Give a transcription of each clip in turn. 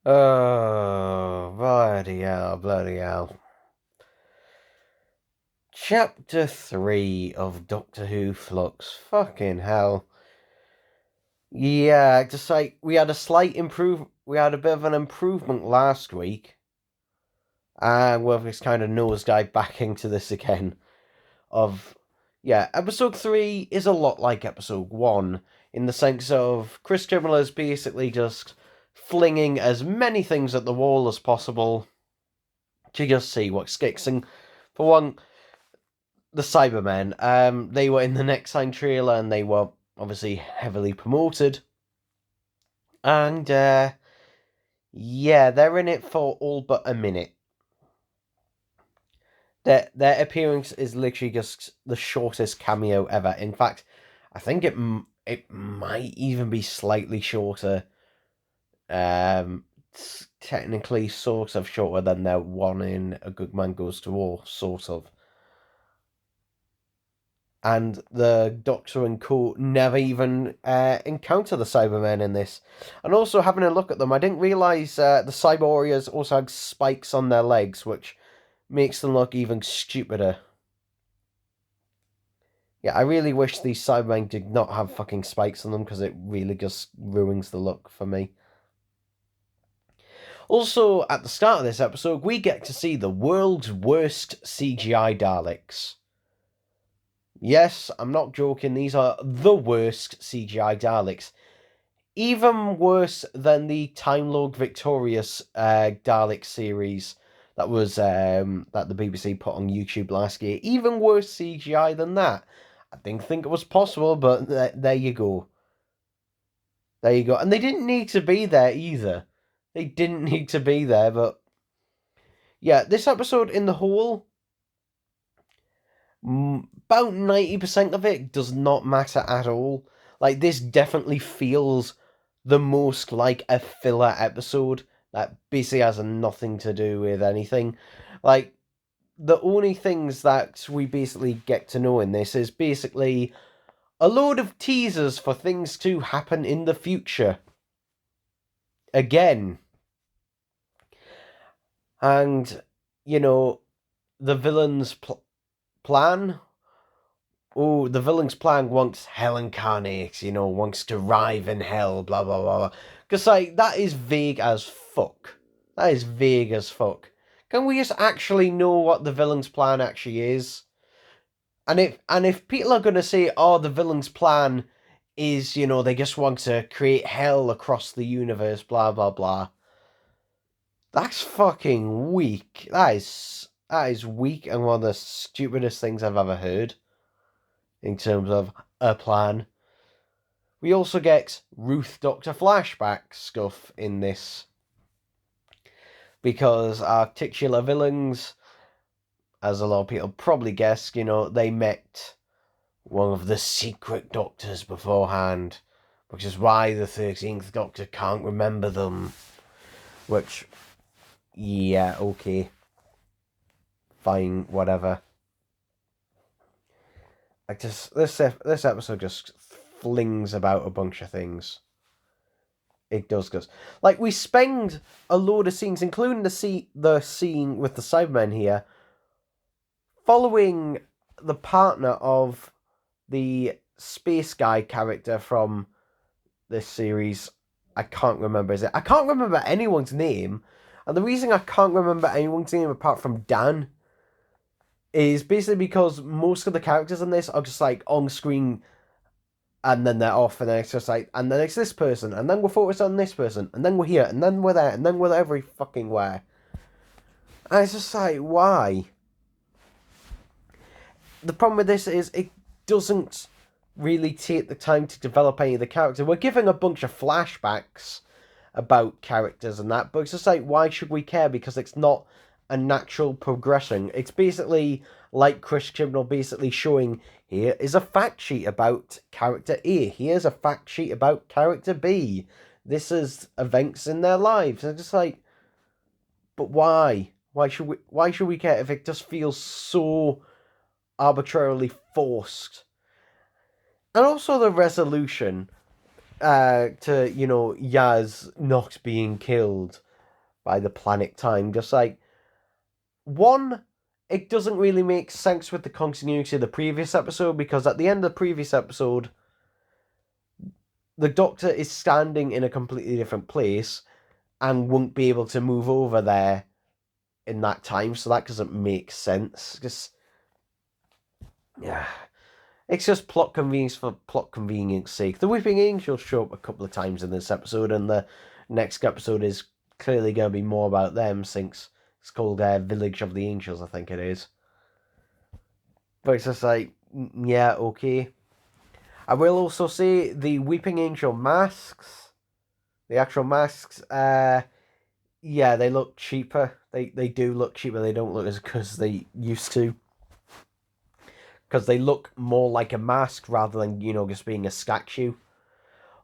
Oh, bloody hell, bloody hell. Chapter 3 of Doctor Who Flux. Fucking hell. Yeah, just like, we had a bit of an improvement last week. And we've just kind of nosedive back into this again. Yeah, episode 3 is a lot like episode 1, in the sense of Chris Kimmel is basically just flinging as many things at the wall as possible to just see what sticks. And for one, the Cybermen, they were in the next time trailer and they were obviously heavily promoted. And yeah, they're in it for all but a minute. Their appearance is literally just the shortest cameo ever. In fact, I think it might even be slightly shorter. Technically, sort of shorter than their one in A Good Man Goes to War, sort of. And the Doctor and co never even encounter the Cybermen in this. And also, having a look at them, I didn't realise the Cyber Warriors also had spikes on their legs, which makes them look even stupider. Yeah, I really wish these Cybermen did not have fucking spikes on them, because it really just ruins the look for me. Also, at the start of this episode, we get to see the world's worst CGI Daleks. Yes, I'm not joking, these are the worst CGI Daleks. Even worse than the Time Lord Victorious Dalek series that was that the BBC put on YouTube last year. Even worse CGI than that. I didn't think it was possible, but there you go. There you go. And they didn't need to be there either. They didn't need to be there, but yeah, this episode in the whole, about 90% of it does not matter at all. Like, this definitely feels the most like a filler episode that basically has nothing to do with anything. Like, the only things that we basically get to know in this is basically a load of teasers for things to happen in the future. Again. And, you know, the villain's plan. Oh, the villain's plan wants hell incarnate, wants to rive in hell, blah, blah, blah, blah. Because, like, that is vague as fuck. That is vague as fuck. Can we just actually know what the villain's plan actually is? And if people are going to say, oh, the villain's plan is, they just want to create hell across the universe, blah, blah, blah. That's fucking weak. That is weak and one of the stupidest things I've ever heard in terms of a plan. We also get Ruth Doctor flashback stuff in this, because our titular villains, as a lot of people probably guessed, they met one of the secret doctors beforehand, which is why the 13th Doctor can't remember them. Which, yeah, okay. Fine, whatever. This episode just flings about a bunch of things. It does, because like, we spend a load of scenes, including the scene with the Cybermen here, following the partner of the space guy character from this series. I can't remember I can't remember anyone's name, and the reason I can't remember anyone's name apart from Dan is basically because most of the characters in this are just like on screen and then they're off, and then it's just like, and then it's this person, and then we're focused on this person, and then we're here, and then we're there, and then we're every fucking where. And it's just like, why? The problem with this is it doesn't really take the time to develop any of the characters. We're giving a bunch of flashbacks about characters and that, but it's just like, why should we care? Because it's not a natural progression. It's basically like Chris Chibnall basically showing, here is a fact sheet about character A, here's a fact sheet about character B, this is events in their lives. And it's just like, but why? Why should we care if it just feels so arbitrarily forced? And also the resolution to, Yaz not being killed. by the planet time. Just like, one, it doesn't really make sense with the continuity of the previous episode, because at the end of the previous episode, the Doctor is standing in a completely different place and won't be able to move over there in that time, so that doesn't make sense. Just, yeah, it's just plot convenience for plot convenience sake. The Weeping Angels show up a couple of times in this episode, and the next episode is clearly going to be more about them, since it's called Village of the Angels, I think it is. But it's just like, yeah, okay. I will also say the Weeping Angel masks, the actual masks, yeah, they look cheaper. They do look cheaper. They don't look as good as they used to, because they look more like a mask rather than, just being a statue.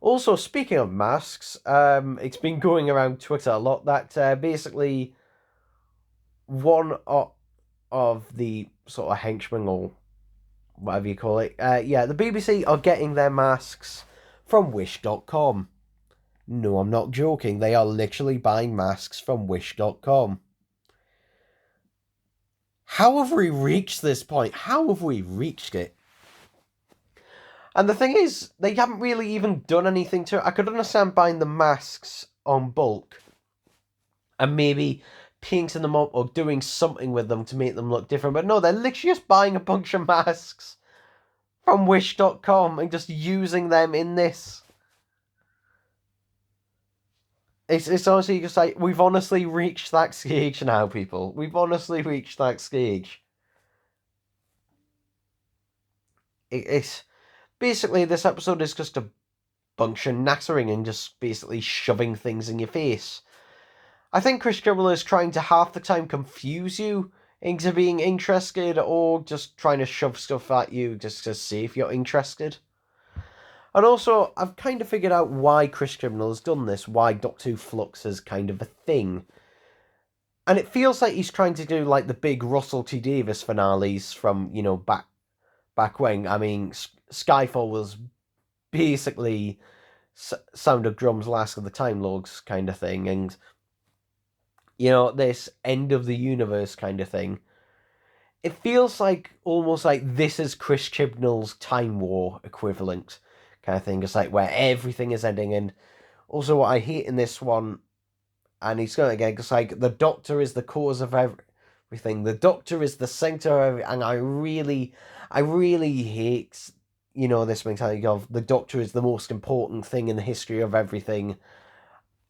Also, speaking of masks, it's been going around Twitter a lot that basically one of the sort of henchmen, or whatever you call it, the BBC are getting their masks from Wish.com. No, I'm not joking. They are literally buying masks from Wish.com. How have we reached this point? How have we reached it? And the thing is, they haven't really even done anything to it. I could understand buying the masks on bulk and maybe painting them up or doing something with them to make them look different. But no, they're literally just buying a bunch of masks from Wish.com and just using them in this. It's honestly just like, we've honestly reached that stage now, people. We've honestly reached that stage. It's basically, this episode is just a bunch of nattering and just basically shoving things in your face. I think Chris Kibble is trying to half the time confuse you into being interested, or just trying to shove stuff at you just to see if you're interested. And also, I've kind of figured out why Chris Kibble has done this, why Doctor Who Flux is kind of a thing. And it feels like he's trying to do like the big Russell T Davies finales from, back when. I mean, Skyfall was basically Sound of Drums, Last of the Time Lords kind of thing, and this end of the universe kind of thing. It feels like almost like this is Chris Chibnall's Time War equivalent kind of thing. It's like where everything is ending. And also what I hate in this one, and he's going to get, it's like the Doctor is the cause of everything. The Doctor is the center of everything. And I really hate, this mentality of the Doctor is the most important thing in the history of everything.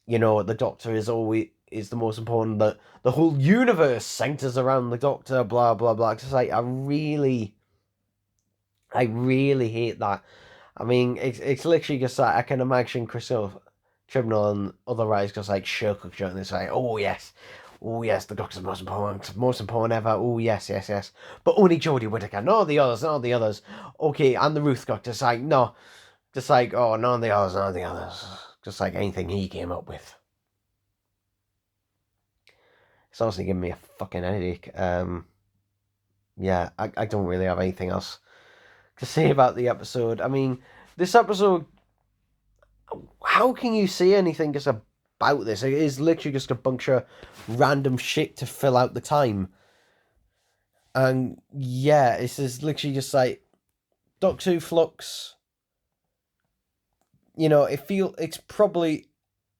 The Doctor is the most important. The whole universe centers around the Doctor. Blah blah blah. It's like I really hate that. I mean, it's literally just like I can imagine Christopher Chibnall and other writers just like shirk shirk, and it's like, oh yes, the Doctor's most important ever. Oh yes. But only Jodie Whittaker. No, the others. Okay, and the Ruth Doctor. Just like no, just like oh, none of the others. Just like anything he came up with. It's honestly giving me a fucking headache. Yeah, I don't really have anything else to say about the episode. I mean, this episode, how can you say anything just about this? It is literally just a bunch of random shit to fill out the time. And yeah, it's just literally just like Doctor Who Flux. It's probably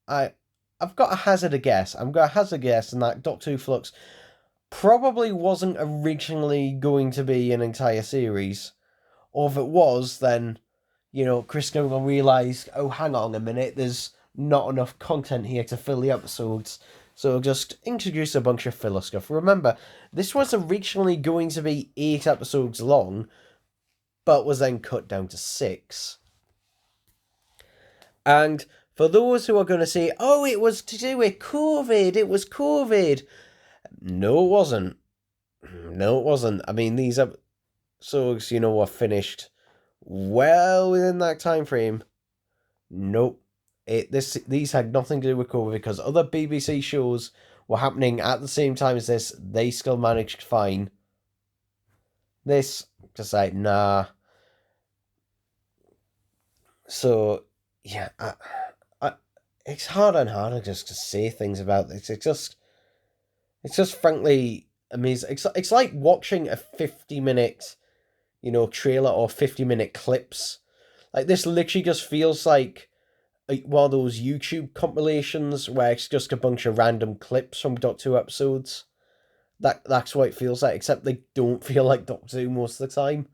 I've got a hazard a guess. I'm going to hazard a guess, and that Doctor Who Flux probably wasn't originally going to be an entire series. Or if it was, then, Chris Gilmore realised, oh, hang on a minute, there's not enough content here to fill the episodes. So just introduce a bunch of filler stuff. Remember, this was originally going to be 8 episodes long, but was then cut down to 6. And for those who are going to say, oh, it was to do with COVID, it was COVID. No, it wasn't. I mean, these episodes, were finished well within that time frame. Nope. These had nothing to do with COVID, because other BBC shows were happening at the same time as this. They still managed fine. This, just like, nah. So, yeah, it's harder and harder just to say things about this. It's just frankly amazing. It's like watching a 50-minute, trailer or 50-minute clips. Like this literally just feels like one of those YouTube compilations where it's just a bunch of random clips from Doctor Who episodes. That's what it feels like, except they don't feel like Doctor Who most of the time.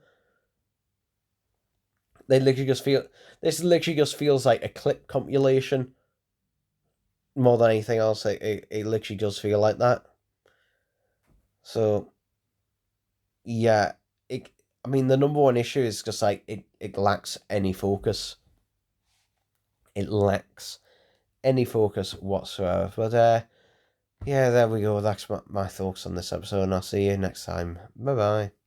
They literally just feel this literally just feels like a clip compilation more than anything else. It literally does feel like that. So yeah, it. I mean, the number one issue is just like it lacks any focus. It lacks any focus whatsoever. But yeah, there we go. That's my thoughts on this episode, and I'll see you next time. Bye bye.